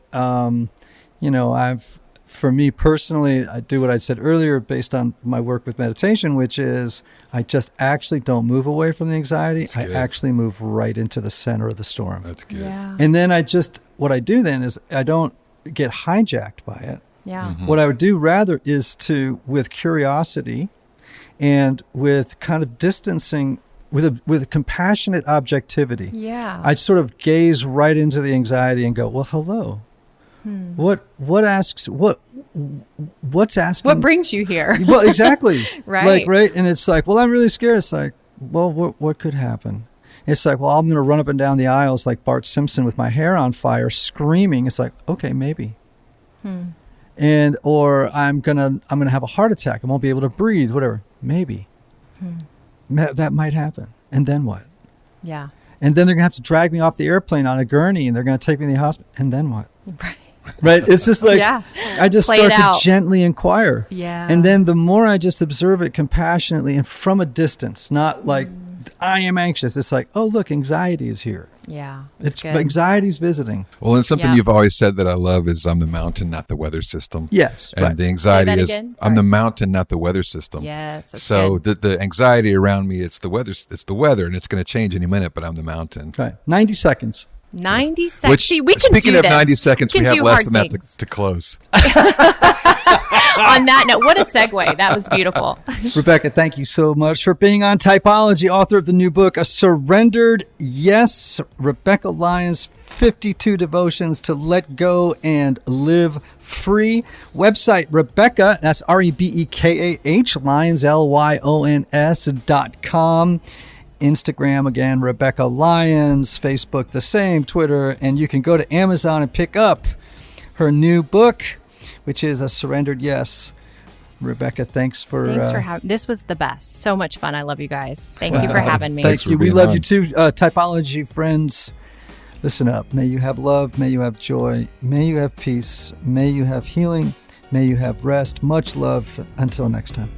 for me personally, I do what I said earlier based on my work with meditation, which is I just actually don't move away from the anxiety. That's I good. actually move right into the center of the storm. That's good. Yeah. And then what I do then is I don't get hijacked by it. Yeah. What I would do rather is with curiosity and with kind of distancing, with a compassionate objectivity, Yeah. I'd sort of gaze right into the anxiety and go, well, hello. What's asking? What brings you here? Well, exactly. Right. Like, right. And it's like, well, I'm really scared. It's like, well, what could happen? It's like, well, I'm going to run up and down the aisles like Bart Simpson with my hair on fire, screaming. It's like, okay, maybe. And, or I'm going to have a heart attack. I won't be able to breathe, whatever. Maybe. That might happen. And then what? Yeah. And then they're going to have to drag me off the airplane on a gurney and they're going to take me to the hospital. And then what? Right. Right? It's just like, Yeah. I just Play start it to out. gently inquire. Yeah. And then the more I just observe it compassionately and from a distance, not like I am anxious. It's like, oh, look, anxiety is here. Yeah. It's good. anxiety's visiting. Well, and something Yeah. you've always said that I love is I'm the mountain, not the weather system. Yes. And right. the anxiety Say that is again? I'm Sorry. the mountain, not the weather system. Yes. That's So good. the anxiety around me, it's the weather, and it's going to change any minute, but I'm the mountain. Right. 90 seconds. 90 seconds. Which, See, we can speaking do of this. 90 seconds, we can have do less hard than that things. to close. On that note, what a segue. That was beautiful. Rebekah, thank you so much for being on Typology, author of the new book, A Surrendered Yes. Rebekah Lyons, 52 devotions to let go and live free. Website, Rebekah, that's Rebekah, Lyons, Lyons.com. Instagram, again, Rebekah Lyons. Facebook, the same. Twitter. And you can go to Amazon and pick up her new book, which is A Surrendered Yes. Rebekah, thanks for having. This was the best. So much fun. I love you guys. Thank you for having me. Thank you. We love you too, Typology friends. Listen up. May you have love. May you have joy. May you have peace. May you have healing. May you have rest. Much love. Until next time.